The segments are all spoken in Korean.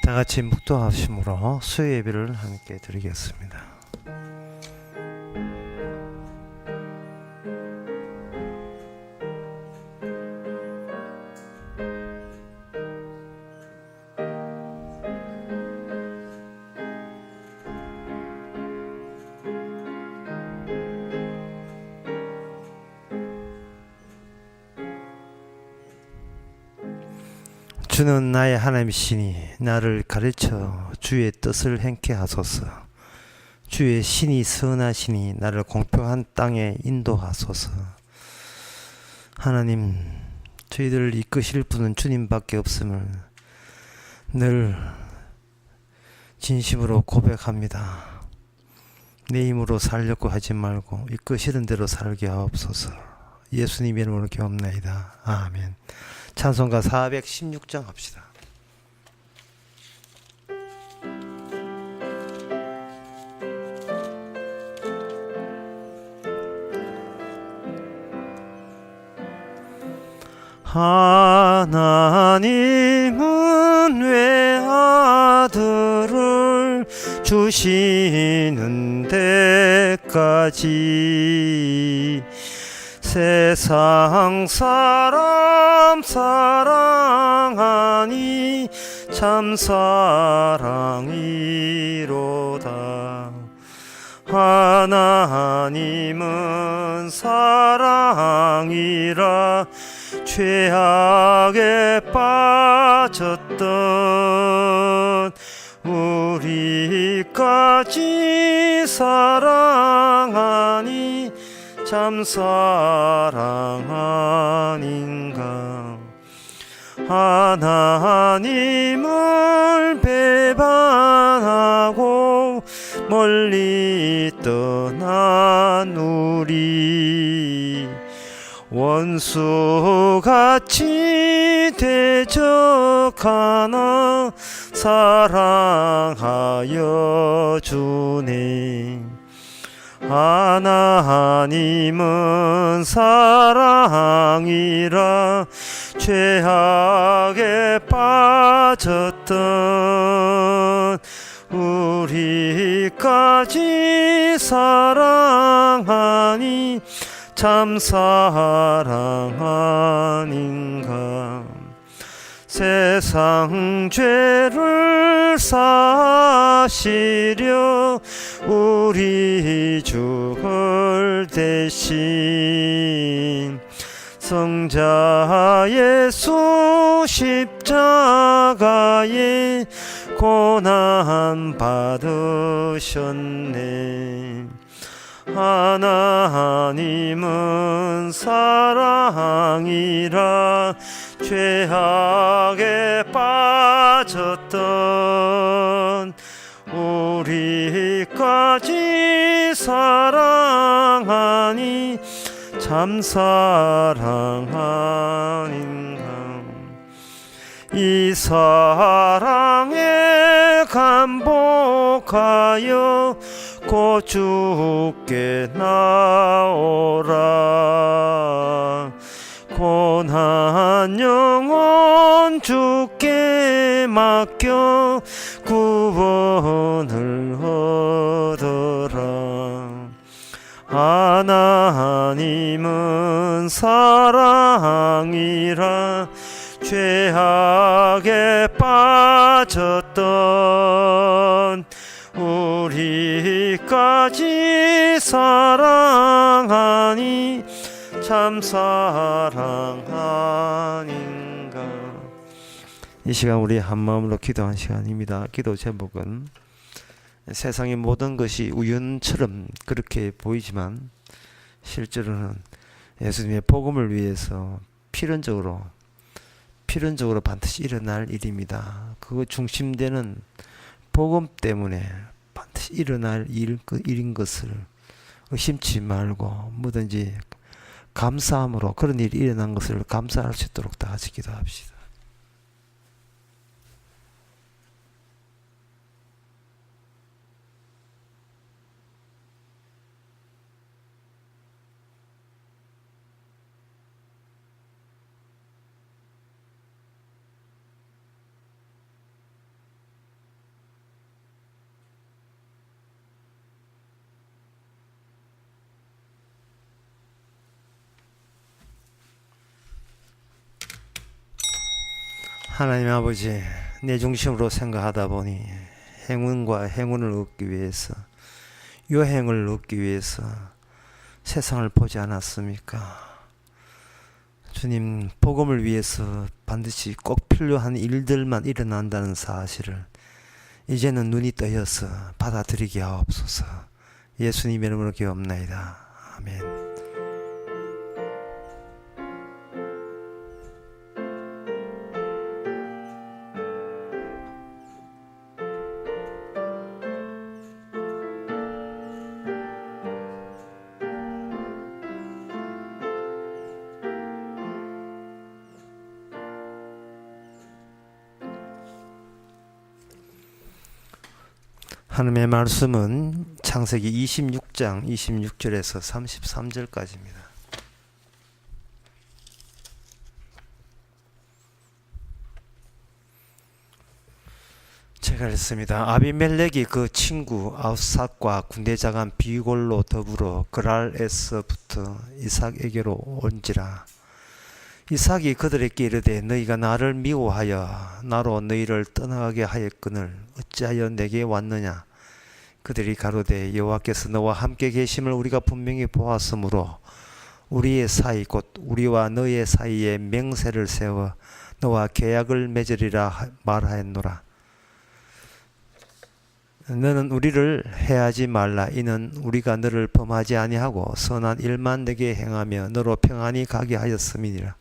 다 같이 묵도하심으로 수요 예배를 함께 드리겠습니다. 주는 나의 하나님이시니 나를 가르쳐 주의 뜻을 행케 하소서. 주의 신이 선하시니 나를 공평한 땅에 인도하소서. 하나님, 저희들을 이끄실 분은 주님밖에 없음을 늘 진심으로 고백합니다. 내 힘으로 살려고 하지 말고 이끄시는 대로 살게 하옵소서. 예수님의 이름으로 기도합나이다. 아멘. 찬송가 416장 합시다. 하나님은 왜 아들을 주시는 데까지 세상 사람 사랑하니 참 사랑이로다. 하나님은 사랑이라 죄악에 빠졌던 우리까지 사랑하니 참 사랑 아닌가. 하나님을 배반하고 멀리 떠난 우리 원수같이 대적하나 사랑하여 주네. 하나님은 사랑이라 죄악에 빠졌던 우리까지 사랑하니 참 사랑 아닌가. 세상 죄를 사시려 우리 죽을 대신 성자 예수 십자가에 고난 받으셨네. 하나님은 사랑이라 죄악에 빠졌던 우리까지 사랑하니 참 사랑 아닌가. 이 사랑에 감복하여 곧 주께 나오라. 고난 영혼 주께 맡겨 구원을 얻어라. 하나님은 사랑이라 죄악에 빠졌던 우리까지 사랑하니 참 사랑 아닌가. 이 시간 우리 한마음으로 기도한 시간입니다. 기도 제목은 세상의 모든 것이 우연처럼 그렇게 보이지만 실제로는 예수님의 복음을 위해서 필연적으로 반드시 일어날 일입니다. 그 중심되는 복음 때문에 반드시 일어날 일인 것을 의심치 말고 뭐든지 감사함으로 그런 일이 일어난 것을 감사할 수 있도록 다 같이 기도합시다. 하나님 아버지, 내 중심으로 생각하다 보니 행운과 행운을 얻기 위해서, 여행을 얻기 위해서 세상을 보지 않았습니까? 주님, 복음을 위해서 반드시 꼭 필요한 일들만 일어난다는 사실을 이제는 눈이 떠여서 받아들이게 하옵소서. 예수님 이름으로 기도합나이다. 아멘. 하나님의 말씀은 창세기 26장 26절에서 33절까지입니다. 제가 읽습니다. 아비멜렉이 그 친구 아우삿과 군대장관 비골로 더불어 그랄에서부터 이삭에게로 온지라. 이삭이 그들에게 이르되 너희가 나를 미워하여 나로 너희를 떠나가게 하였거늘 어찌하여 내게 왔느냐. 그들이 가로되 여호와께서 너와 함께 계심을 우리가 분명히 보았으므로 우리의 사이 곧 우리와 너의 사이에 맹세를 세워 너와 계약을 맺으리라 말하였노라. 너는 우리를 해하지 말라. 이는 우리가 너를 범하지 아니하고 선한 일만 내게 행하며 너로 평안히 가게 하였음이니라.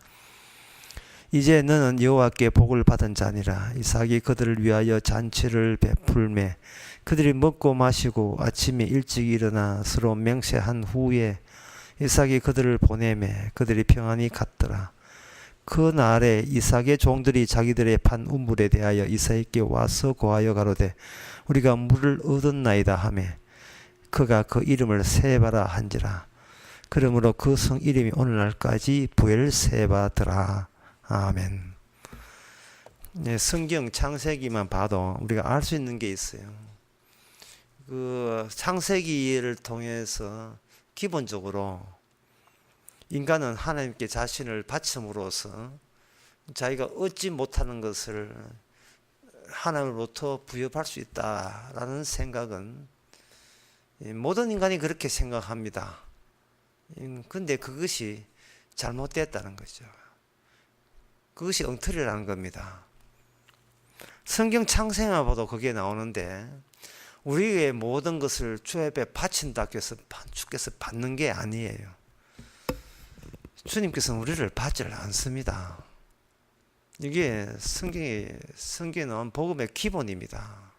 이제 너는 여호와께 복을 받은 자니라. 이삭이 그들을 위하여 잔치를 베풀매 그들이 먹고 마시고 아침에 일찍 일어나 서로 맹세한 후에 이삭이 그들을 보내매 그들이 평안히 갔더라. 그 날에 이삭의 종들이 자기들의 판 우물에 대하여 이삭에게 와서 고하여 가로되 우리가 물을 얻었나이다 하매 그가 그 이름을 세바라 한지라. 그러므로 그 성 이름이 오늘날까지 부엘세바더라. 아멘. 네, 성경 창세기만 봐도 우리가 알 수 있는 게 있어요. 그 창세기를 통해서 기본적으로 인간은 하나님께 자신을 바침으로써 자기가 얻지 못하는 것을 하나님으로부터 부여할 수 있다라는 생각은 모든 인간이 그렇게 생각합니다. 근데 그것이 잘못됐다는 거죠. 그것이 엉터리라는 겁니다. 성경 창세기만 봐도 그게 나오는데 우리의 모든 것을 주 앞에 바친다고 해서 주께서 받는 게 아니에요. 주님께서는 우리를 받지를 않습니다. 이게 성경에 나온 복음의 기본입니다.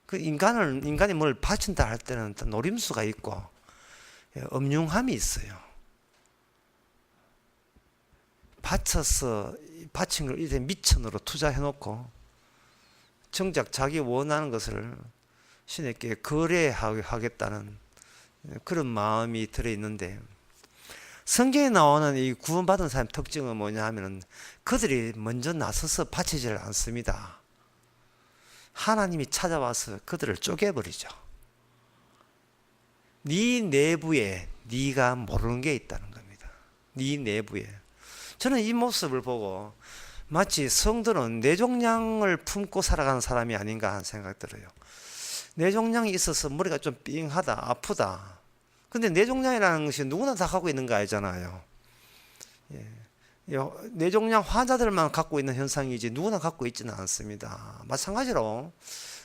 그 인간이 뭘 바친다 할 때는 노림수가 있고 엄중함이 있어요. 바친 걸 이제 미천으로 투자해놓고 정작 자기 원하는 것을 신에게 거래하겠다는 그런 마음이 들어있는데 성경에 나오는 이 구원받은 사람의 특징은 뭐냐 하면은 그들이 먼저 나서서 바치지를 않습니다. 하나님이 찾아와서 그들을 쪼개버리죠. 네 내부에 네가 모르는 게 있다는 겁니다. 네 내부에. 저는 이 모습을 보고 마치 성도는 뇌종양을 품고 살아가는 사람이 아닌가 하는 생각이 들어요. 뇌종양이 있어서 머리가 좀 삥하다, 아프다. 근데 뇌종양이라는 것이 누구나 다 갖고 있는 거 아니잖아요. 뇌종양 환자들만 갖고 있는 현상이지 누구나 갖고 있지는 않습니다. 마찬가지로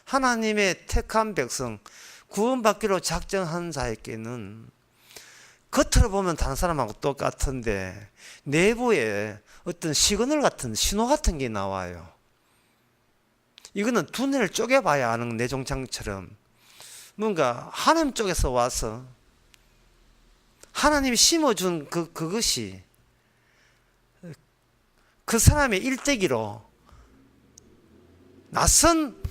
하나님의 택한 백성, 구원받기로 작정한 자에게는 겉으로 보면 다른 사람하고 똑같은데 내부에 어떤 시그널 같은 신호 같은 게 나와요. 이거는 두뇌를 쪼개봐야 아는 뇌종양처럼 뭔가 하나님 쪽에서 와서 하나님이 심어준 그것이 그 사람의 일대기로 낯선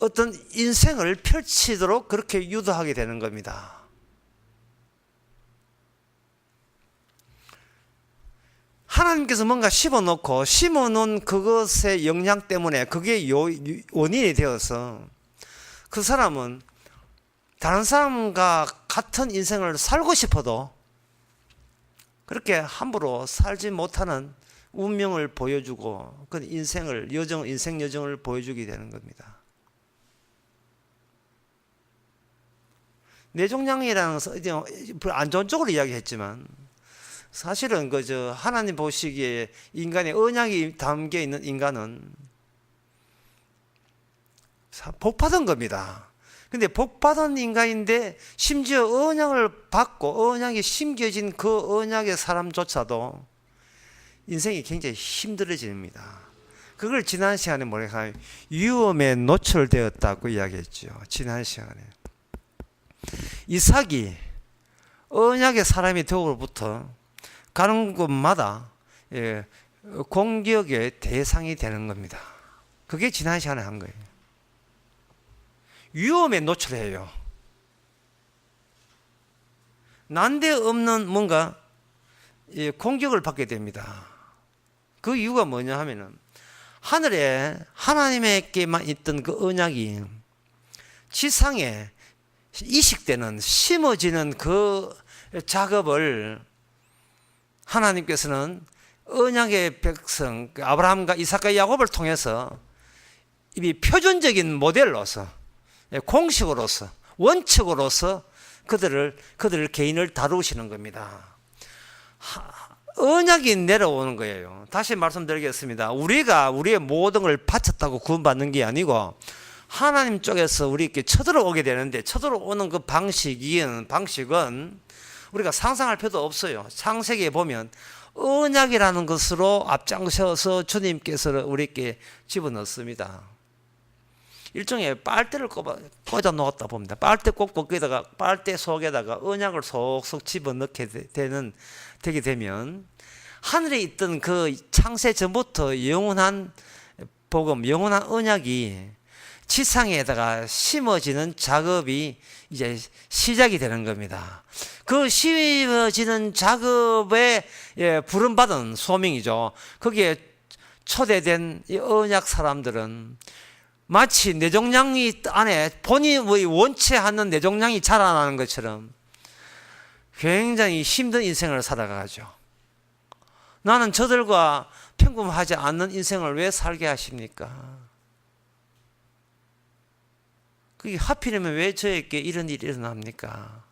어떤 인생을 펼치도록 그렇게 유도하게 되는 겁니다. 하나님께서 뭔가 심어놓은 그것의 영향 때문에 그게 원인이 되어서 그 사람은 다른 사람과 같은 인생을 살고 싶어도 그렇게 함부로 살지 못하는 운명을 보여주고 그 인생 여정을 보여주게 되는 겁니다. 내종량이라는 안 좋은 쪽으로 이야기했지만 사실은 하나님 보시기에 인간의 언약이 담겨 있는 인간은 복 받은 겁니다. 근데 복 받은 인간인데 심지어 언약을 받고 언약이 심겨진 그 언약의 사람조차도 인생이 굉장히 힘들어집니다. 그걸 지난 시간에 뭐랄까 위험에 노출되었다고 이야기했죠. 지난 시간에 이삭이 언약의 사람이 되고부터 가는 곳마다 공격의 대상이 되는 겁니다. 그게 지난 시간에 한 거예요. 위험에 노출해요. 난데없는 뭔가 공격을 받게 됩니다. 그 이유가 뭐냐 하면은 하늘에 하나님에게만 있던 그 언약이 지상에 이식되는 심어지는 그 작업을 하나님께서는 언약의 백성 아브라함과 이삭과 야곱을 통해서 이 표준적인 모델로서 공식으로서 원칙으로서 그들을 개인을 다루시는 겁니다. 언약이 내려오는 거예요. 다시 말씀드리겠습니다. 우리가 우리의 모든 걸 바쳤다고 구원받는 게 아니고 하나님 쪽에서 우리에게 쳐들어오게 되는데 쳐들어오는 그 방식은 우리가 상상할 필요도 없어요. 창세기에 보면 언약이라는 것으로 앞장서서 주님께서 우리에게 집어넣습니다. 일종의 빨대를 꽂아 놓았다 봅니다. 빨대 꽂고 거기다가 빨대 속에다가 언약을 속속 집어넣게 되게 되면 하늘에 있던 그 창세 전부터 영원한 복음, 영원한 언약이 지상에다가 심어지는 작업이 이제 시작이 되는 겁니다. 그 심어지는 작업에 부름받은 소명이죠. 거기에 초대된 이 언약 사람들은 마치 내종량이 안에 본인의 원치 않는 내종량이 자라나는 것처럼 굉장히 힘든 인생을 살아가죠. 나는 저들과 평범하지 않는 인생을 왜 살게 하십니까? 그게 하필이면 왜 저에게 이런 일이 일어납니까?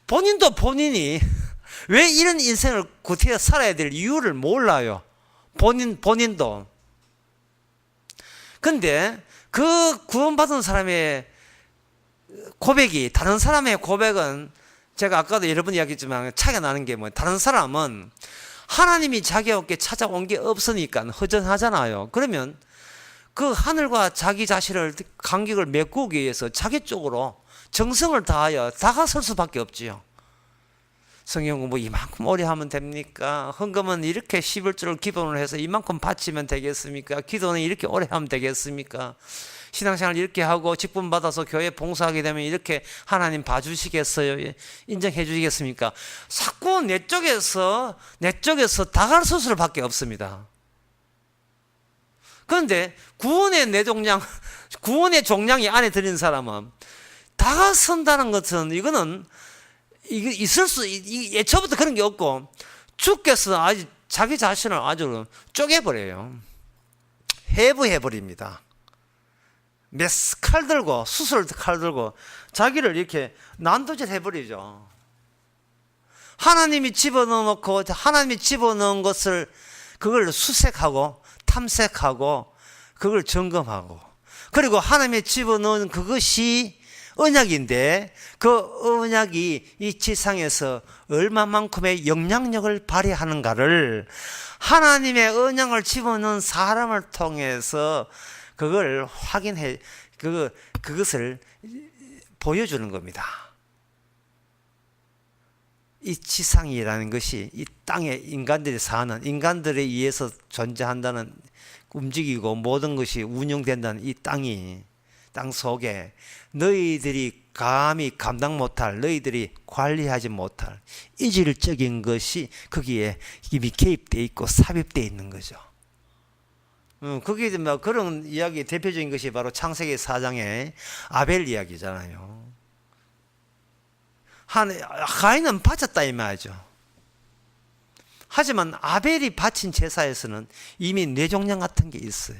본인이 왜 이런 인생을 구태여 살아야 될 이유를 몰라요. 본인도. 근데 그 구원받은 사람의 고백이 다른 사람의 고백은 제가 아까도 여러 번 이야기했지만 차이가 나는 게 다른 사람은 하나님이 자기에게 찾아온 게 없으니까 허전하잖아요. 그러면 그 하늘과 자기 자신을 간격을 메꾸기 위해서 자기 쪽으로 정성을 다하여 다가설 수밖에 없지요. 성경 공부 이만큼 오래 하면 됩니까? 헌금은 이렇게 11조를 기본으로 해서 이만큼 바치면 되겠습니까? 기도는 이렇게 오래 하면 되겠습니까? 신앙생활 이렇게 하고 직분 받아서 교회 봉사하게 되면 이렇게 하나님 봐주시겠어요? 인정해 주시겠습니까? 자꾸 내 쪽에서 다가설 수밖에 없습니다. 그런데 구원의 종량이 안에 들인 사람은 다가선다는 것은 이거는 예초부터 그런 게 없고 주께서 아주 자기 자신을 아주 쪼개버려요. 해부해버립니다. 칼 들고 수술 칼 들고 자기를 이렇게 난도질 해버리죠. 하나님이 집어넣은 것을 그걸 수색하고 탐색하고 그걸 점검하고 그리고 하나님이 집어넣은 그것이 언약인데 그 언약이 이 지상에서 얼마만큼의 영향력을 발휘하는가를 하나님의 언약을 집어넣은 사람을 통해서 그걸 확인해 그것을 보여주는 겁니다. 이 지상이라는 것이 이 땅에 인간들이 사는 인간들에 의해서 존재한다는 움직이고 모든 것이 운영된다는 이 땅 속에 너희들이 감히 감당 못할 너희들이 관리하지 못할 이질적인 것이 거기에 이미 개입되어 있고 삽입되어 있는 거죠. 그게 그런 이야기 대표적인 것이 바로 창세기 4장의 아벨 이야기잖아요. 가인은 바쳤다 이 말이죠. 하지만 아벨이 바친 제사에서는 이미 뇌종양 같은 게 있어요.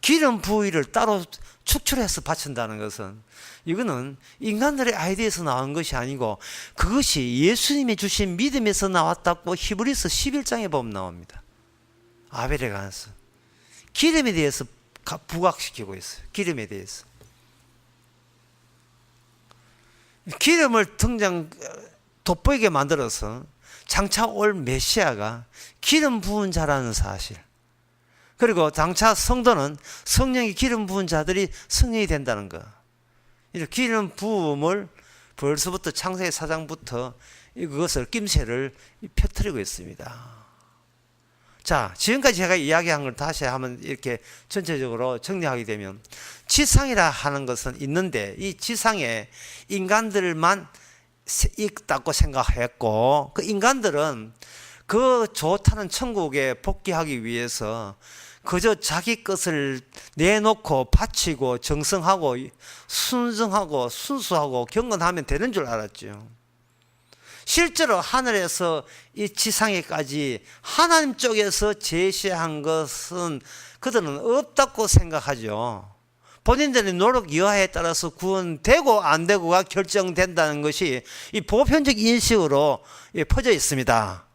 기름 부위를 따로 축출해서 바친다는 것은 이거는 인간들의 아이디어에서 나온 것이 아니고 그것이 예수님이 주신 믿음에서 나왔다고 히브리서 11장에 보면 나옵니다. 아벨에 관해서 기름에 대해서 부각시키고 있어요. 기름에 대해서 기름을 등장 돋보이게 만들어서 장차 올 메시아가 기름 부은 자라는 사실, 그리고 장차 성도는 성령이 기름 부은 자들이 성령이 된다는 것, 이렇게 기름 부음을 벌써부터 창세기 4장부터 그것을 낌새를 펴뜨리고 있습니다. 자, 지금까지 제가 이야기한 걸 다시 한번 이렇게 전체적으로 정리하게 되면 지상이라 하는 것은 있는데 이 지상에 인간들만 있다고 생각했고 그 인간들은 그 좋다는 천국에 복귀하기 위해서 그저 자기 것을 내놓고 바치고 정성하고 순정하고 순수하고 경건하면 되는 줄 알았죠. 실제로 하늘에서 이 지상에까지 하나님 쪽에서 제시한 것은 그들은 없다고 생각하죠. 본인들의 노력 여하에 따라서 구원되고 안 되고가 결정된다는 것이 이 보편적 인식으로 퍼져 있습니다.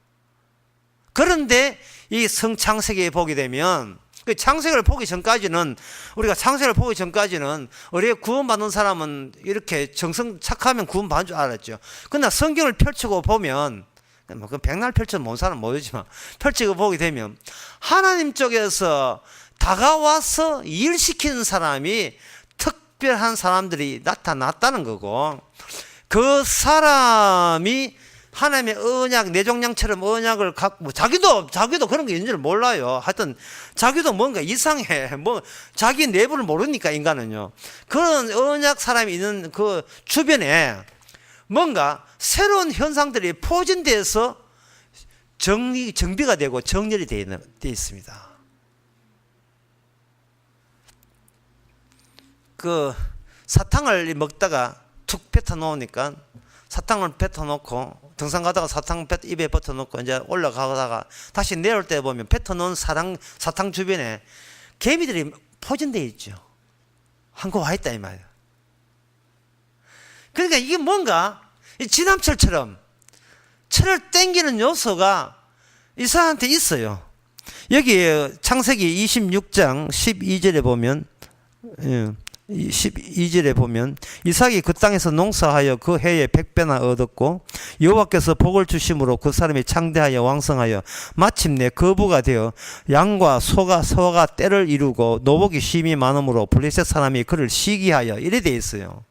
그런데 이 성창세기에 보게 되면 창세기를 보기 전까지는 우리가 창세기를 보기 전까지는 우리가 구원받는 사람은 이렇게 정성 착하면 구원받는 줄 알았죠. 그러나 성경을 펼치고 보면 그 백날 펼쳐 본 사람은 모르지만 펼치고 보게 되면 하나님 쪽에서 다가와서 일시키는 사람이 특별한 사람들이 나타났다는 거고 그 사람이 하나님의 언약, 내종량처럼 언약을 갖고 자기도 그런 게 있는지를 몰라요. 하여튼 자기도 뭔가 이상해. 자기 내부를 모르니까 인간은요. 그런 언약 사람이 있는 그 주변에 뭔가 새로운 현상들이 포진돼서 정비가 되고 정렬이 되어 있습니다. 그 사탕을 먹다가 툭 뱉어 놓으니까 사탕을 뱉어 놓고 등산 가다가 사탕 입에 뱉어 놓고 이제 올라가다가 다시 내려올 때 보면 뱉어 놓은 사탕 주변에 개미들이 포진되어 있죠. 한거 와 있다 이 말이에요. 그러니까 이게 뭔가 지남철처럼 철을 땡기는 요소가 이 사람한테 있어요. 여기 창세기 26장 12절에 보면 12절에 보면 이삭이 그 땅에서 농사하여 그 해에 100배나 얻었고 여호와께서 복을 주심으로 그 사람이 창대하여 왕성하여 마침내 거부가 되어 양과 소가 때를 이루고 노복이 심히 많으므로 블레셋 사람이 그를 시기하여 이래 돼 있어요.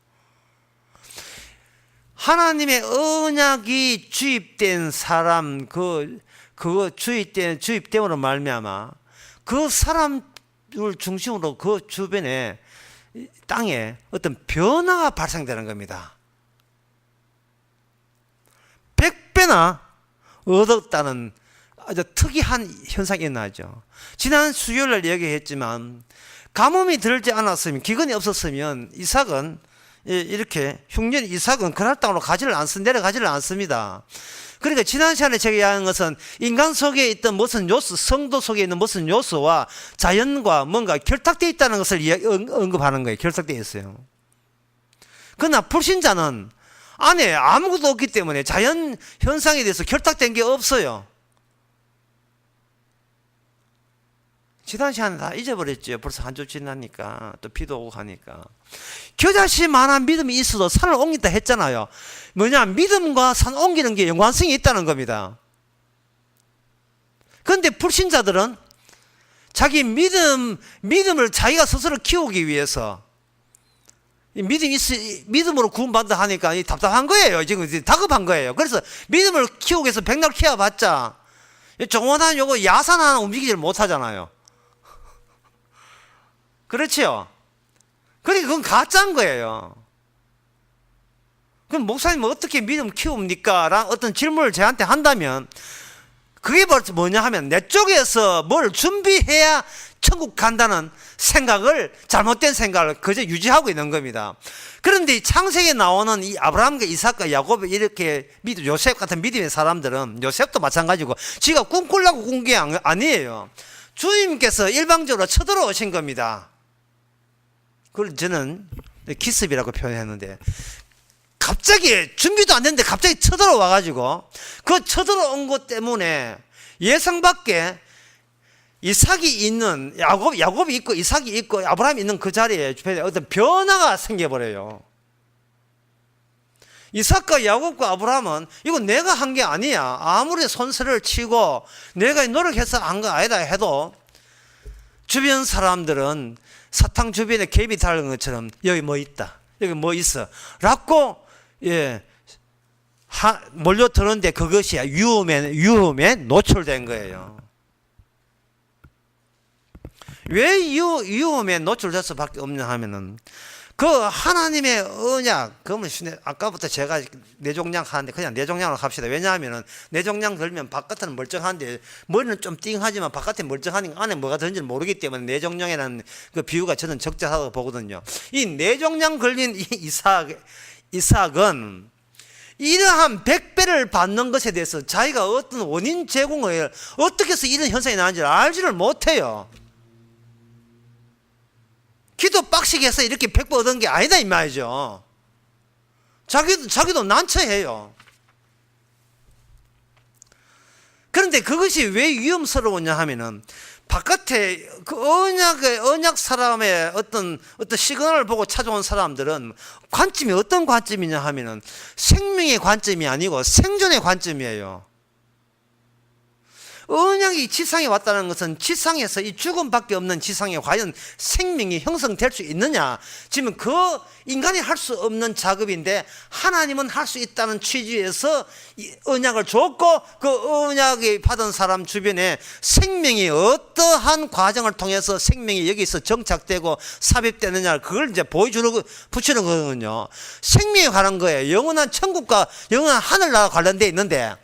하나님의 언약이 주입된 사람 그거 주입됨으로 말미암아 그 사람을 중심으로 그 주변에 땅에 어떤 변화가 발생되는 겁니다. 100배나 얻었다는 아주 특이한 현상이 일어나죠. 지난 수요일날 얘기했지만 가뭄이 들지 않았으면 기근이 없었으면 이삭은 이렇게 흉년 이삭은 그날 땅으로 내려가지를 않습니다. 그러니까 지난 시간에 제가 이야기한 것은 인간 속에 있던 무슨 요소, 성도 속에 있는 무슨 요소와 자연과 뭔가 결탁되어 있다는 것을 언급하는 거예요. 결탁되어 있어요. 그러나 불신자는 안에 아무것도 없기 때문에 자연 현상에 대해서 결탁된 게 없어요. 지난 시간에 다 잊어버렸죠. 벌써 한 주 지나니까 또 비도 오고 하니까. 겨자씨만한 믿음이 있어도 산을 옮긴다 했잖아요. 뭐냐, 믿음과 산 옮기는 게 연관성이 있다는 겁니다. 그런데 불신자들은 자기 믿음을 자기가 스스로 키우기 위해서 믿음으로 구원받는다 하니까 답답한 거예요. 지금 다급한 거예요. 그래서 믿음을 키우기 위해서 백날 키워봤자 조그만한 요거 야산 하나 움직이질 못하잖아요. 그렇지요? 그러니까 그건 가짜인 거예요. 그럼 목사님 어떻게 믿음 키웁니까? 라는 어떤 질문을 저한테 한다면 그게 뭐냐 하면 내 쪽에서 뭘 준비해야 천국 간다는 생각을, 잘못된 생각을 그저 유지하고 있는 겁니다. 그런데 창세기에 나오는 이 아브라함과 이삭과 야곱, 이렇게 요셉 같은 믿음의 사람들은, 요셉도 마찬가지고 지가 꿈꾸려고 꾼 게 아니에요. 주님께서 일방적으로 쳐들어오신 겁니다. 그걸 저는 기습이라고 표현했는데, 갑자기 준비도 안 됐는데 갑자기 쳐들어와가지고 그 쳐들어온 것 때문에 예상 밖에 이삭이 있는, 야곱이 있고 이삭이 있고 아브라함이 있는 그 자리에 어떤 변화가 생겨버려요. 이삭과 야곱과 아브라함은 이건 내가 한 게 아니야, 아무리 손세를 치고 내가 노력해서 한 거 아니다 해도 주변 사람들은 사탕 주변에 갭이 달린 것처럼 여기 뭐 있다, 여기 뭐 있어 라고 몰려드는데 그것이 유혹에 노출된 거예요. 왜 유혹에 노출될 수밖에 없냐 하면은, 그 하나님의 언약, 그러면 아까부터 제가 내종량 하는데 그냥 내종량으로 합시다. 왜냐하면은 내종량 들면 바깥은 멀쩡한데 머리는 좀 띵하지만 바깥에 멀쩡하니까 안에 뭐가 들는지 모르기 때문에 내종량이라는 그 비유가 저는 적절하다고 보거든요. 이 내종량 걸린 이삭은 이러한 100배를 받는 것에 대해서 자기가 어떤 원인 제공을 어떻게 해서 이런 현상이 나는지 알지를 못해요. 기도 빡시게 해서 이렇게 100배 얻은 게 아니다 이 말이죠. 자기도 난처해요. 그런데 그것이 왜 위험스러웠냐 하면은, 바깥에 그 언약 사람의 어떤 시그널을 보고 찾아온 사람들은 관점이 어떤 관점이냐 하면은 생명의 관점이 아니고 생존의 관점이에요. 언약이 지상에 왔다는 것은 지상에서 이 죽음밖에 없는 지상에 과연 생명이 형성될 수 있느냐, 지금 그 인간이 할 수 없는 작업인데 하나님은 할 수 있다는 취지에서 이 언약을 줬고, 그 언약이 받은 사람 주변에 생명이 어떠한 과정을 통해서 생명이 여기서 정착되고 삽입되느냐, 그걸 이제 붙이는 거거든요. 생명에 관한 거예요. 영원한 천국과 영원한 하늘나라 관련되어 있는데,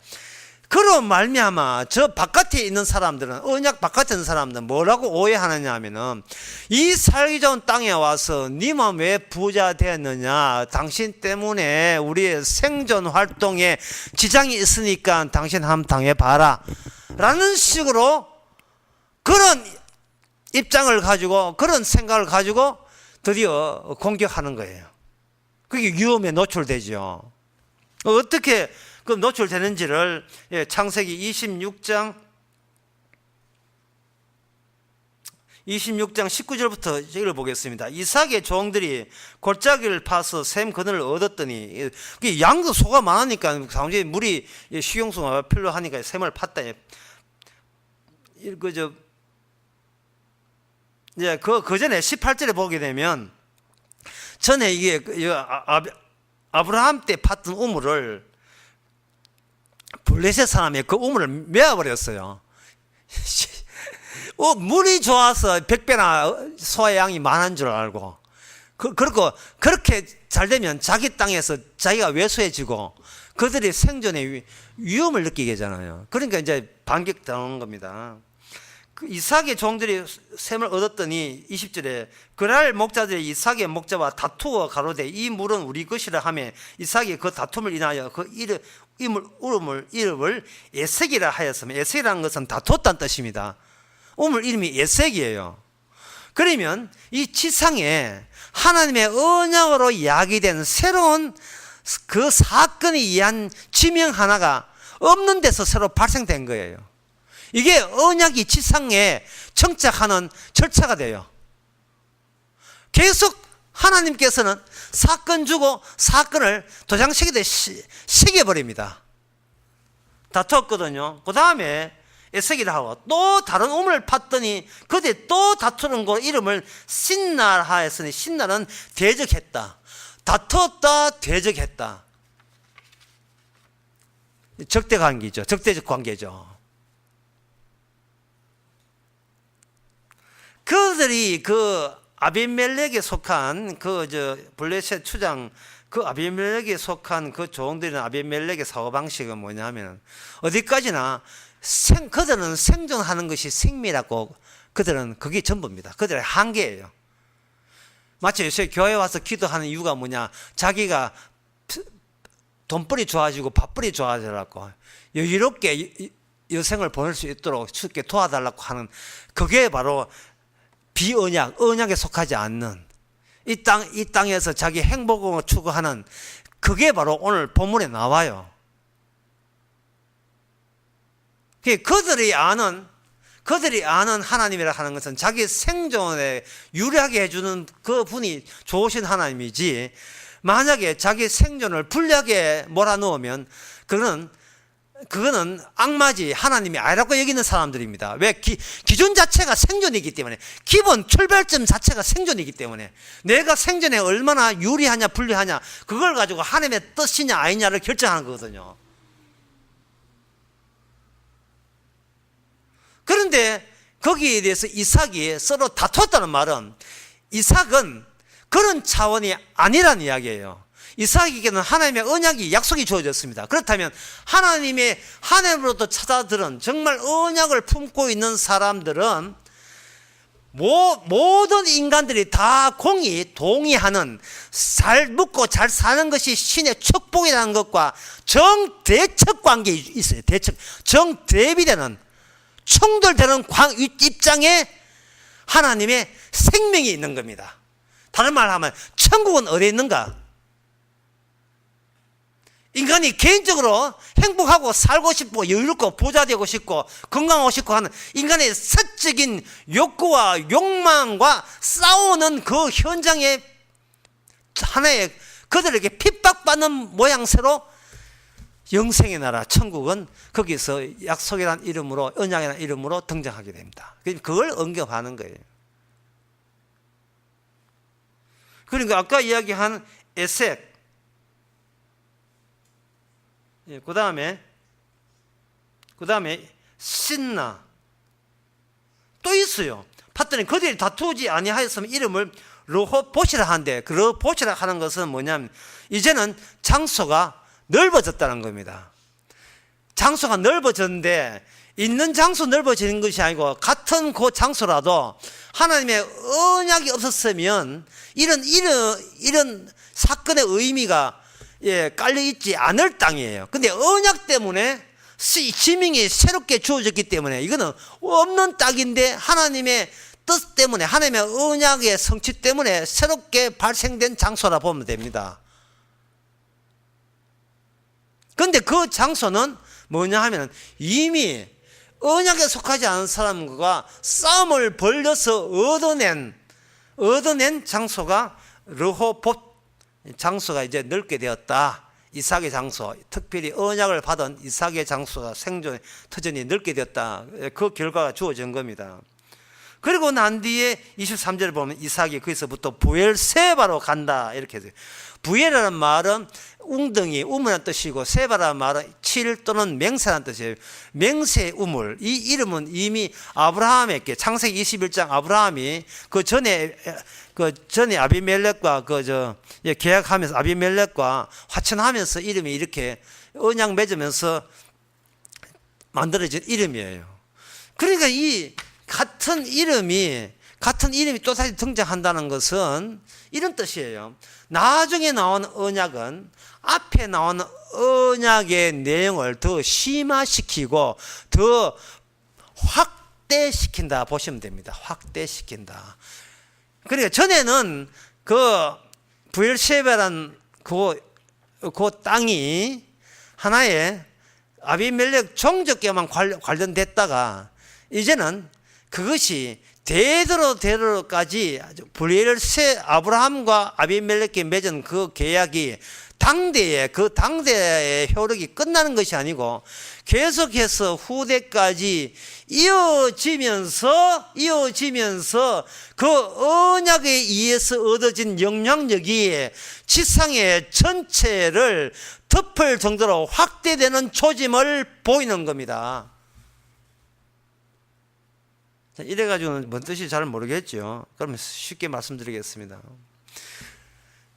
그런 말미암아 저 바깥에 있는 사람들은, 언약 바깥에 있는 사람들은 뭐라고 오해하느냐 하면은, 이 살기 좋은 땅에 와서 니만 왜 부자 되었느냐, 당신 때문에 우리의 생존 활동에 지장이 있으니까 당신 한번 당해봐라 라는 식으로, 그런 입장을 가지고, 그런 생각을 가지고 드디어 공격하는 거예요. 그게 위험에 노출되죠. 어떻게 그 노출되는지를 창세기 26장 19절부터 읽어보겠습니다. 이삭의 종들이 골짜기를 파서 샘 그늘을 얻었더니, 양도 소가 많으니까 상주에 물이 식용수가 필요하니까 샘을 팠다. 그 전에 18절에 보게 되면, 전에 이게 아브라함 때 팠던 우물을 블레셋 사람이 그 우물을 메어버렸어요. 물이 좋아서 100배나 소의 양이 많은 줄 알고, 그리고 그렇게 잘 되면 자기 땅에서 자기가 왜소해지고 그들이 생존의 위험을 느끼게 하잖아요. 그러니까 이제 반격당하는 겁니다. 그 이삭의 종들이 샘을 얻었더니 20절에 그날 목자들이 이삭의 목자와 다투어 가로되 이 물은 우리 것이라 하며, 이삭이 그 다툼을 인하여 그 이름을 에색이라 하였으며, 에색이라는 것은 다퉜다는 뜻입니다. 우물 이름이 에색이에요. 그러면 이 지상에 하나님의 언약으로 이야기된 새로운 그 사건에 의한 지명 하나가 없는 데서 새로 발생된 거예요. 이게 언약이 지상에 정착하는 절차가 돼요. 계속 하나님께서는 사건 주고 사건을 도장시키듯이 시켜버립니다. 다투었거든요. 그 다음에 에색이라 하고 또 다른 우물을 팠더니 그때 또 다투는 거 이름을 신날 하였으니, 신날은 대적했다, 다투었다, 대적했다. 적대 관계죠. 적대적 관계죠. 그들이 그 아비멜렉에 속한 블레셋 추장, 그 아비멜렉에 속한 그 종들이나 아비멜렉의 사고방식은 뭐냐면, 어디까지나 그들은 생존하는 것이 생미라고 그들은 그게 전부입니다. 그들의 한계예요. 마치 요새 교회 와서 기도하는 이유가 뭐냐? 자기가 돈벌이 좋아지고 밥벌이 좋아지라고 여유롭게 여생을 보낼 수 있도록 주께 도와달라고 하는, 그게 바로 비언약, 언약에 속하지 않는 이 땅에서 자기 행복을 추구하는, 그게 바로 오늘 본문에 나와요. 그들이 아는 하나님이라 하는 것은 자기 생존에 유리하게 해주는 그 분이 좋으신 하나님이지, 만약에 자기 생존을 불리하게 몰아넣으면 그거는 악마지 하나님이 아니라고 여기는 사람들입니다. 왜? 기준 자체가 생존이기 때문에, 기본 출발점 자체가 생존이기 때문에, 내가 생존에 얼마나 유리하냐 불리하냐, 그걸 가지고 하나님의 뜻이냐 아니냐를 결정하는 거거든요. 그런데 거기에 대해서 이삭이 서로 다퉜다는 말은, 이삭은 그런 차원이 아니라는 이야기예요. 이삭에게는 하나님의 언약이, 약속이 주어졌습니다. 그렇다면 하나님으로부터 찾아들은 정말 언약을 품고 있는 사람들은 모든 인간들이 다 동의하는, 잘 묵고 잘 사는 것이 신의 축복이라는 것과 정대척 관계에 있어요. 정대비되는, 충돌되는 입장에 하나님의 생명이 있는 겁니다. 다른 말로 하면 천국은 어디에 있는가? 인간이 개인적으로 행복하고 살고 싶고 여유롭고 부자 되고 싶고 건강하고 싶고 하는 인간의 사적인 욕구와 욕망과 싸우는 그 현장에 하나의 그들에게 핍박받는 모양새로 영생의 나라 천국은 거기서 약속이라는 이름으로, 언약이라는 이름으로 등장하게 됩니다. 그걸 언급하는 거예요. 그러니까 아까 이야기한 에색, 그 다음에 신나 또 있어요. 봤더니 그들이 다투지 아니하였으면 이름을 르호봇이라 하는데, 그 르호봇이라 하는 것은 뭐냐면 이제는 장소가 넓어졌다는 겁니다. 장소가 넓어졌는데 있는 장소 넓어지는 것이 아니고, 같은 그 장소라도 하나님의 언약이 없었으면 이런 사건의 의미가 깔려 있지 않을 땅이에요. 근데 언약 때문에 지명이 새롭게 주어졌기 때문에 이거는 없는 땅인데, 하나님의 뜻 때문에, 하나님의 언약의 성취 때문에 새롭게 발생된 장소라 보면 됩니다. 근데 그 장소는 뭐냐 하면, 이미 언약에 속하지 않은 사람과 싸움을 벌려서 얻어낸 장소가 르호봇 장소가 이제 넓게 되었다. 이삭의 장소, 특별히 언약을 받은 이삭의 장소가 생존의 터전이 넓게 되었다. 그 결과가 주어진 겁니다. 그리고 난 뒤에 23절을 보면 이삭이 거기서부터 부엘세바로 간다 이렇게 돼요. 부엘이라는 말은 웅덩이, 우물이라는 뜻이고, 세바라는 말은 7 또는 맹세라는 뜻이에요. 맹세 우물. 이 이름은 이미 아브라함에게, 창세기 21장 아브라함이 그 전에 아비멜렉과 계약하면서 아비멜렉과 화친하면서 이름이 이렇게 언약 맺으면서 만들어진 이름이에요. 그러니까 이 같은 이름이 또다시 등장한다는 것은 이런 뜻이에요. 나중에 나온 언약은 앞에 나온 언약의 내용을 더 심화시키고 더 확대시킨다 보시면 됩니다. 확대시킨다. 그러니까 전에는 그 부엘셰바란 그 땅이 하나의 아비멜렉 종족에만 관련됐다가, 이제는 그것이 대대로까지 부엘세 아브라함과 아비멜렉이 맺은 그 계약이 당대의 효력이 끝나는 것이 아니고 계속해서 후대까지 이어지면서 그 언약에 의해서 얻어진 영향력이 지상의 전체를 덮을 정도로 확대되는 초짐을 보이는 겁니다. 이래가지고는 뭔 뜻인지 잘 모르겠죠. 그러면 쉽게 말씀드리겠습니다.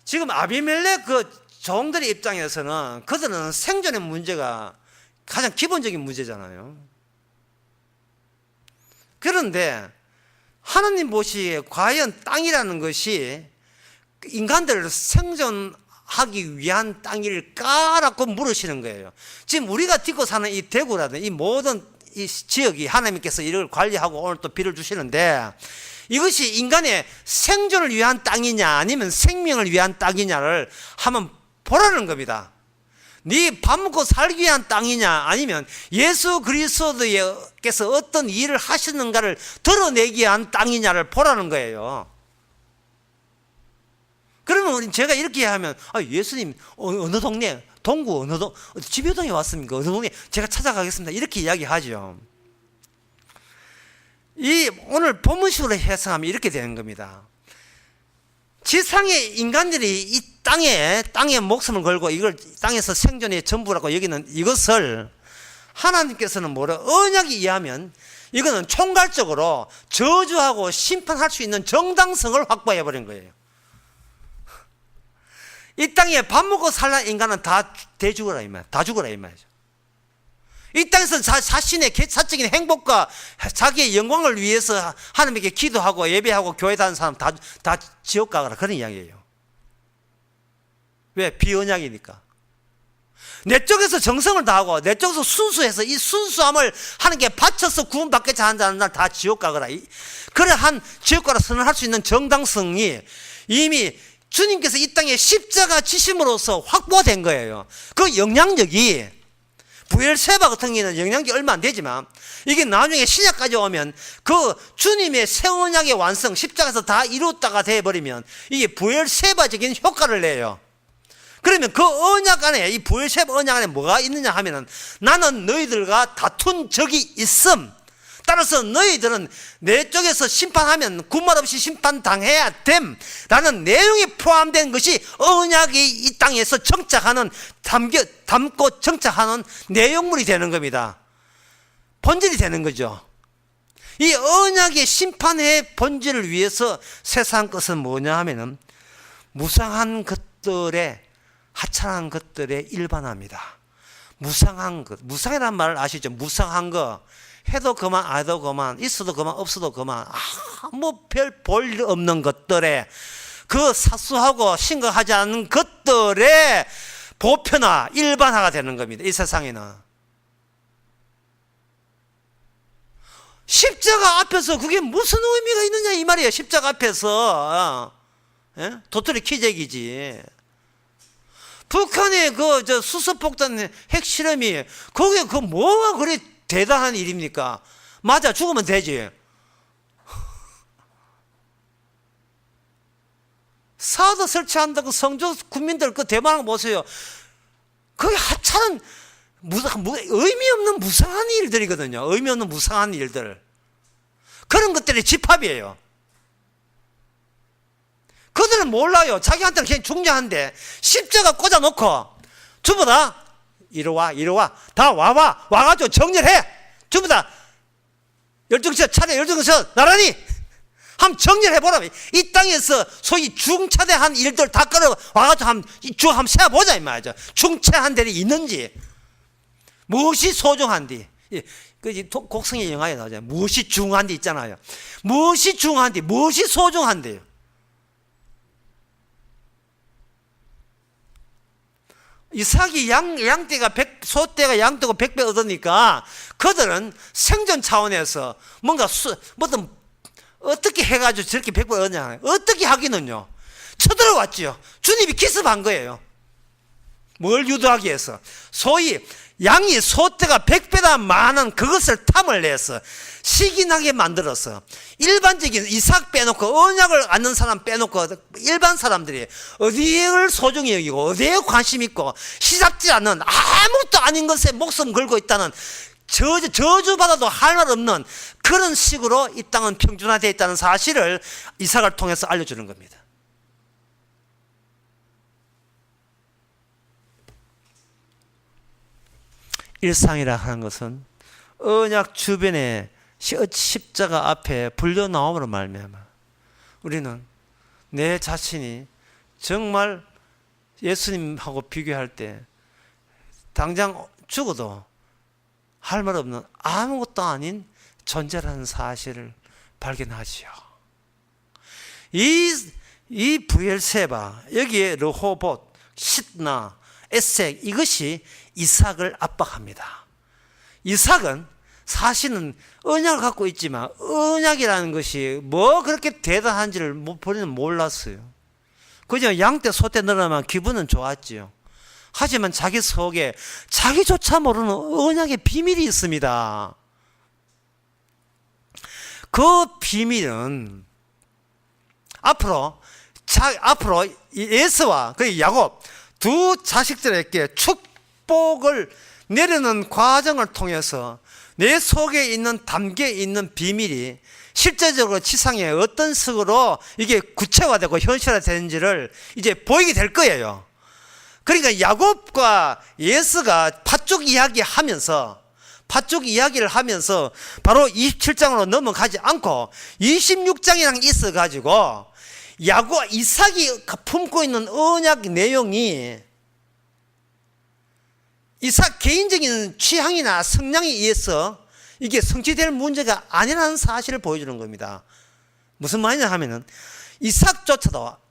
지금 아비멜렉 그 종들의 입장에서는 그들은 생존의 문제가 가장 기본적인 문제잖아요. 그런데 하나님 보시기에 과연 땅이라는 것이 인간들을 생존하기 위한 땅일까라고 물으시는 거예요. 지금 우리가 딛고 사는 이 대구라든 이 모든 이 지역이 하나님께서 이를 관리하고 오늘 또 비를 주시는데, 이것이 인간의 생존을 위한 땅이냐 아니면 생명을 위한 땅이냐를 한번 보라는 겁니다. 네 밥 먹고 살기 위한 땅이냐 아니면 예수 그리스도께서 어떤 일을 하시는가를 드러내기 위한 땅이냐를 보라는 거예요. 그러면 제가 이렇게 하면 예수님 어느 동네 동구 어느 동 집효동에 왔습니까? 어느 동네 제가 찾아가겠습니다. 이렇게 이야기하죠. 이 오늘 본문식으로 해석하면 이렇게 되는 겁니다. 지상의 인간들이 이 땅에 목숨을 걸고 이걸 땅에서 생존의 전부라고 여기는 이것을 하나님께서는 뭐라 언약에 의하면 이거는 총괄적으로 저주하고 심판할 수 있는 정당성을 확보해 버린 거예요. 이 땅에 밥 먹고 살라는 인간은 다 죽어라 이 말, 다 죽어라 이 말이죠. 이 땅에서 자신의 사적인 행복과 자기의 영광을 위해서 하나님께 기도하고 예배하고 교회 다니는 사람 다 지옥 가거라, 그런 이야기예요. 왜? 비언약이니까. 내 쪽에서 정성을 다하고 내 쪽에서 순수해서 이 순수함을 하나님께 바쳐서 구원받겠자 하는 날 다 지옥 가거라. 그래 한 지옥 가라 선언할 수 있는 정당성이 이미 주님께서 이 땅에 십자가 지심으로써 확보된 거예요. 그 영향력이 부엘세바 같은 경우는 영향력이 얼마 안 되지만 이게 나중에 신약까지 오면 그 주님의 새 언약의 완성, 십자가에서 다 이뤘다가 돼버리면 이게 부엘세바적인 효과를 내요. 그러면 그 언약 안에, 이 부엘세바 언약 안에 뭐가 있느냐 하면은 나는 너희들과 다툰 적이 있음. 따라서 너희들은 내 쪽에서 심판하면 군말 없이 심판당해야 됨 라는 내용이 포함된 것이 언약이 이 땅에서 정착하는, 담고 정착하는 내용물이 되는 겁니다. 본질이 되는 거죠. 이 언약의 심판의 본질을 위해서 세상 것은 뭐냐 하면은 무상한 것들의, 하찮은 것들의 일반화입니다. 무상한 것, 무상이라는 말을 아시죠? 무상한 거, 해도 그만, 안 해도 그만, 있어도 그만, 없어도 그만, 아무 별 볼 일 없는 것들에, 그 사소하고 심각하지 않은 것들의 보편화, 일반화가 되는 겁니다. 이 세상에는. 십자가 앞에서 그게 무슨 의미가 있느냐 이 말이에요. 십자가 앞에서 도토리 키재기지. 북한의 그 수소폭탄 핵실험이 거기에 그 뭐가 그래 대단한 일입니까? 맞아, 죽으면 되지. 사드 설치한다고 성주 국민들 그 대만한 거 보세요. 그게 하찮은 의미 없는 무상한 일들이거든요. 의미 없는 무상한 일들. 그런 것들이 집합이에요. 그들은 몰라요. 자기한테는 그냥 중요한데 십자가 꽂아놓고 전부 다 이리 와 다 와가지고 정렬해. 전부 다 열정샷 차례 열정샷 나란히 한번 정렬해보라. 이 땅에서 소위 중차대한 일들 다 끌어 와가지고 한번 세어보자 이 말이죠. 중차한 데이 있는지, 무엇이 소중한디, 그 곡성의 영화에 나오잖아요. 무엇이 중요한디 있잖아요. 무엇이 중요한디, 무엇이 소중한데요. 이삭이 양떼가 소떼가 양떼고 100배 얻으니까 그들은 생존 차원에서 뭔가 어떻게 해가지고 저렇게 100배 얻냐, 어떻게 하기는요. 쳐들어왔지요. 주님이 기습한 거예요. 뭘 유도하기 위해서? 소위 양이 소떼가 100배나 많은 그것을 탐을 내서 시기나게 만들어서 일반적인 이삭 빼놓고 언약을 안는 사람 빼놓고 일반 사람들이 어디를 소중히 여기고 어디에 관심 있고 시잡지 않는 아무것도 아닌 것에 목숨 걸고 있다는 저주받아도 할 말 없는 그런 식으로 이 땅은 평준화되어 있다는 사실을 이삭을 통해서 알려주는 겁니다. 일상이라 하는 것은 언약 주변에 십자가 앞에 불려 나옴으로 말미암아 우리는 내 자신이 정말 예수님하고 비교할 때 당장 죽어도 할 말 없는 아무것도 아닌 존재라는 사실을 발견하지요. 이 브엘세바, 여기에 르호봇, 시트나, 에색, 이것이 이삭을 압박합니다. 이삭은 사실은 언약을 갖고 있지만 언약이라는 것이 뭐 그렇게 대단한지를 본인은 몰랐어요. 그저 양떼 소떼 늘어나면 기분은 좋았지요. 하지만 자기 속에 자기조차 모르는 언약의 비밀이 있습니다. 그 비밀은 앞으로 에서와 그 야곱 두 자식들에게 축복을 내리는 과정을 통해서 내 속에 있는 담겨 있는 비밀이 실제적으로 지상에 어떤 식으로 이게 구체화되고 현실화되는지를 이제 보이게 될 거예요. 그러니까 야곱과 에서가 팥죽 이야기를 하면서 바로 27장으로 넘어가지 않고 26장이랑 있어가지고 이삭이 품고 있는 언약 내용이 이삭 개인적인 취향이나 성향에 의해서 이게 성취될 문제가 아니라는 사실을 보여주는 겁니다. 무슨 말이냐 하면은 이삭조차도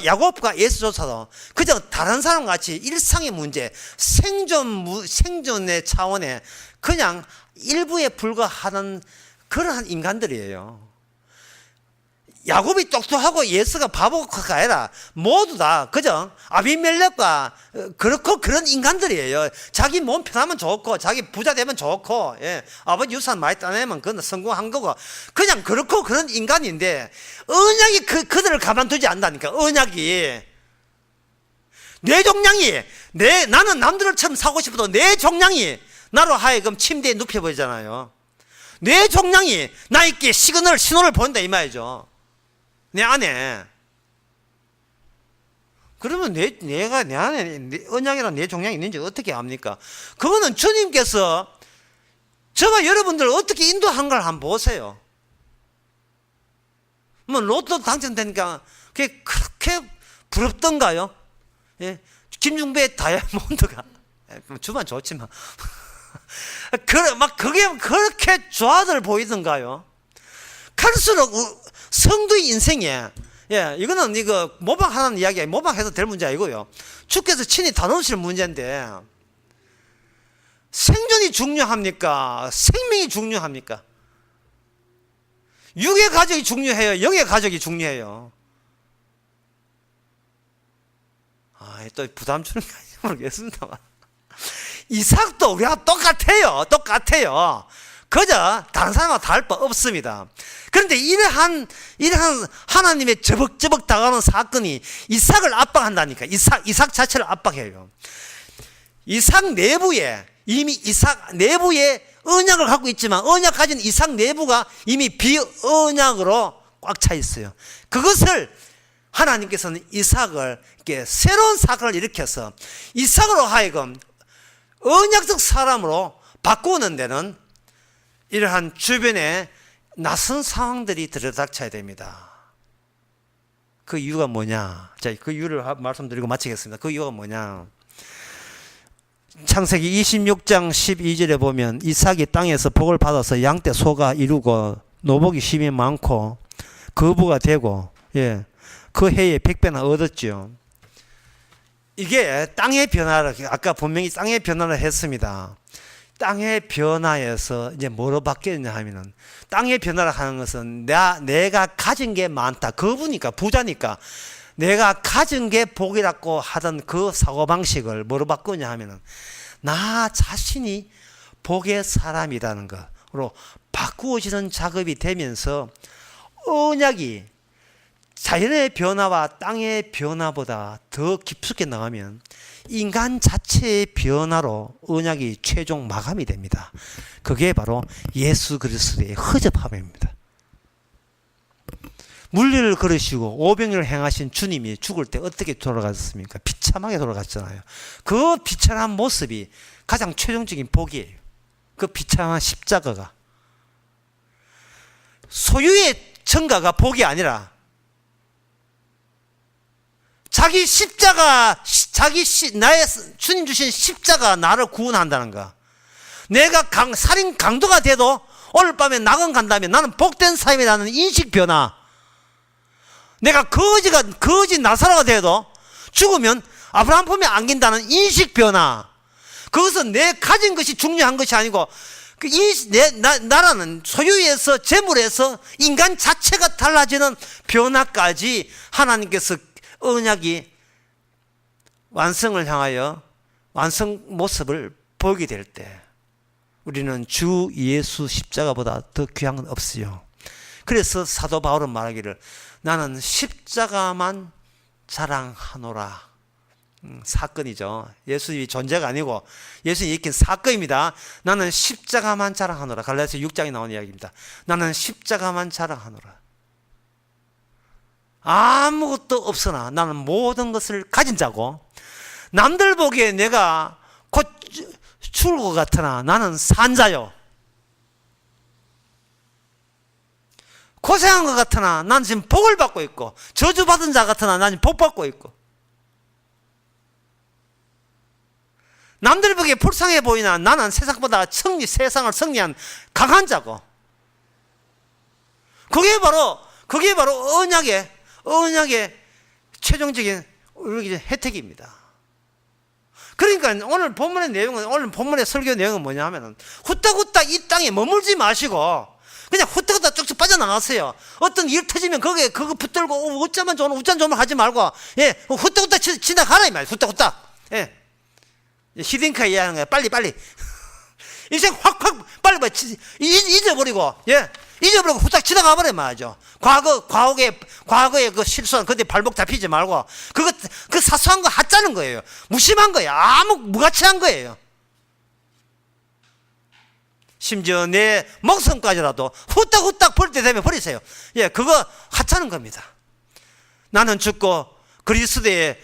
야곱과 에서조차도 그저 다른 사람 같이 일상의 문제, 생존의 차원에 그냥 일부에 불과하는 그러한 인간들이에요. 야곱이 똑똑하고 에서가 바보가 아니라 모두 다 그저 아비멜렉과 그렇고 그런 인간들이에요. 자기 몸 편하면 좋고 자기 부자 되면 좋고 아버지 유산 많이 따내면 그건 성공한 거고 그냥 그렇고 그런 인간인데 언약이 그들을 가만두지 않는다니까. 언약이 내 종량이 나는 남들처럼 사고 싶어도 내 종량이 나로 하여금 침대에 눕혀버리잖아요. 내 종량이 나에게 신호를 보낸다 이 말이죠. 내 안에. 그러면 내가 내 안에 언약이랑 내 종량이 있는지 어떻게 압니까? 그거는 주님께서 저와 여러분들 어떻게 인도한 걸 한번 보세요. 뭐 로또 당첨되니까 그게 그렇게 부럽던가요? 예. 김중배의 다이아몬드가 주만 좋지만 그게 그렇게 좋아들 보이던가요? 갈수록 성도의 인생에 이거는 모방하는 이야기야. 모방해서 될 문제 아니고요. 주께서 친히 다루실 문제인데 생존이 중요합니까? 생명이 중요합니까? 육의 가족이 중요해요? 영의 가족이 중요해요? 또 부담 주는 게 아닌지 모르겠습니다만 이삭도 우리가 똑같아요. 그저 다른 사람과 다를 바 없습니다. 그런데 이러한 하나님의 저벅저벅 다가오는 사건이 이삭을 압박한다니까. 이삭 자체를 압박해요. 이삭 내부에 언약을 갖고 있지만 언약 가진 이삭 내부가 이미 비언약으로 꽉 차 있어요. 그것을 하나님께서는 이삭을 이렇게 새로운 사건을 일으켜서 이삭으로 하여금 언약적 사람으로 바꾸는 데는 이러한 주변에 낯선 상황들이 들여닥쳐야 됩니다. 그 이유가 뭐냐? 자, 그 이유를 말씀드리고 마치겠습니다. 그 이유가 뭐냐? 창세기 26장 12절에 보면 이삭이 땅에서 복을 받아서 양떼 소가 이루고 노복이 심히 많고 거부가 되고 그 해에 100배나 얻었죠. 이게 땅의 변화를 아까 분명히 땅의 변화를 했습니다. 땅의 변화에서 이제 뭐로 바뀌었냐 하면은 땅의 변화를 하는 것은 내가 가진 게 많다. 거부니까 부자니까 내가 가진 게 복이라고 하던 그 사고방식을 뭐로 바꾸냐 하면은 나 자신이 복의 사람이라는 것으로 바꾸어지는 작업이 되면서 언약이 자연의 변화와 땅의 변화보다 더 깊숙이 나가면 인간 자체의 변화로 언약이 최종 마감이 됩니다. 그게 바로 예수 그리스도의 허접함입니다. 물리를 걸으시고 오병이를 행하신 주님이 죽을 때 어떻게 돌아가셨습니까? 비참하게 돌아갔잖아요. 그 비참한 모습이 가장 최종적인 복이에요. 그 비참한 십자가가 소유의 증가가 복이 아니라 자기 십자가, 나의 주님 주신 십자가 나를 구원한다는 거. 내가 살인 강도가 돼도 오늘 밤에 낙원 간다면 나는 복된 삶이라는 인식 변화. 내가 거지 나사로가 돼도 죽으면 아브라함 품에 안긴다는 인식 변화. 그것은 내 가진 것이 중요한 것이 아니고 나라는 소유에서 재물에서 인간 자체가 달라지는 변화까지 하나님께서 언약이 완성을 향하여 완성 모습을 보게 될 때 우리는 주 예수 십자가보다 더 귀한 건 없어요. 그래서 사도 바울은 말하기를 나는 십자가만 자랑하노라. 사건이죠. 예수님이 존재가 아니고 예수님이 일으킨 사건입니다. 나는 십자가만 자랑하노라. 갈라디아서 6장에 나온 이야기입니다. 나는 십자가만 자랑하노라. 아무것도 없으나 나는 모든 것을 가진 자고 남들 보기에 내가 곧 죽을 것 같으나 나는 산 자요. 고생한 것 같으나 나는 지금 복을 받고 있고 저주받은 자 같으나 나는 복 받고 있고 남들 보기에 불쌍해 보이나 나는 세상보다 세상을 승리한 강한 자고 그게 바로 언약의 최종적인 혜택입니다. 그러니까 오늘 본문의 설교 내용은 뭐냐 하면은 후딱후딱 이 땅에 머물지 마시고 그냥 후딱후딱 쭉쭉 빠져나가세요. 어떤 일 터지면 그거 붙들고 웃자만 좋으면 하지 말고 후딱후딱 지나가라 이 말이에요. 후딱후딱. 히딩크가 이해하는 거야. 빨리 인생 확 빨리 잊어버리고 후딱 지나가 버려 말이죠. 과거의 그 실수한 그때 발목 잡히지 말고 그 사소한 거 하자는 거예요. 무심한 거예요. 무가치한 거예요. 심지어 내 목숨까지라도 후딱 볼 때 되면 버리세요. 그거 하찮은 겁니다. 나는 죽고 그리스도의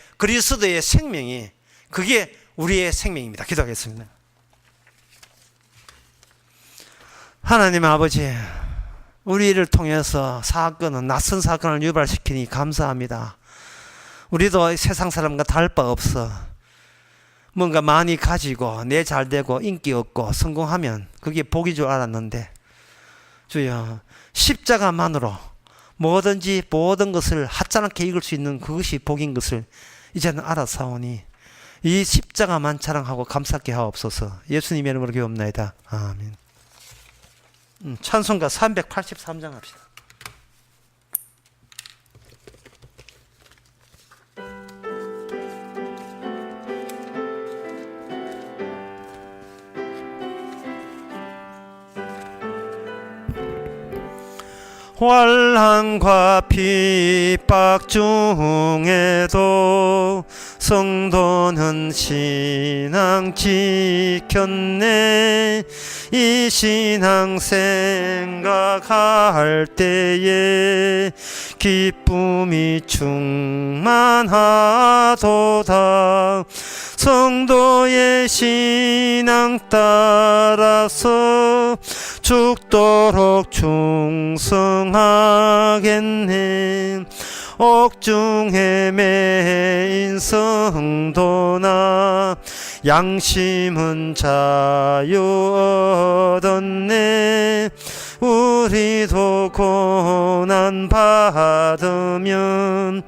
생명이 그게 우리의 생명입니다. 기도하겠습니다. 하나님 아버지, 우리를 통해서 낯선 사건을 유발시키니 감사합니다. 우리도 세상 사람과 다를 바 없어. 뭔가 많이 가지고 내 잘되고 인기 없고 성공하면 그게 복인 줄 알았는데 주여 십자가만으로 뭐든지 모든 것을 하찮게 이길 수 있는 그것이 복인 것을 이제는 알아사오니 이 십자가만 자랑하고 감사하게 하옵소서. 예수님의 이름으로 기도합나이다. 아멘. 찬송가 383장 합시다. 환난과 핍박 중에도 성도는 신앙 지켰네. 이 신앙 생각할 때에 기쁨이 충만하도다. 성도의 신앙 따라서 죽도록 충성하겠네. 옥중에 매인 성도나 양심은 자유 얻었네. 우리도 고난 받으면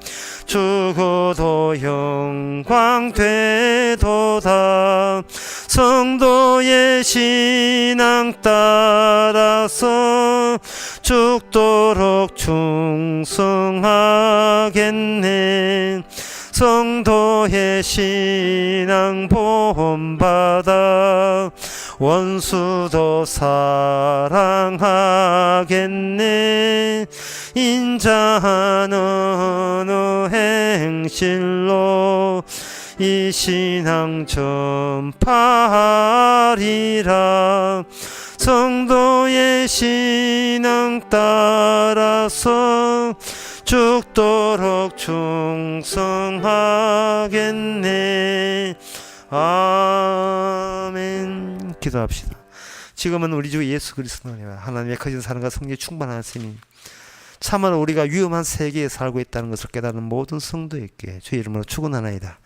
죽어도 영광 되도다. 성도의 신앙 따라서 죽도록 충성하겠네. 성도의 신앙 본받아 원수도 사랑하겠네. 인자한 어느 행실로 이 신앙 전파하리라. 성도의 신앙 따라서 죽도록 충성하겠네. 아멘. 기도합시다. 지금은 우리 주 예수 그리스도는 하나님의 거진 사랑과 성령이 충만하시니 참으로 우리가 위험한 세계에 살고 있다는 것을 깨닫는 모든 성도에게 주의 이름으로 축원하나이다.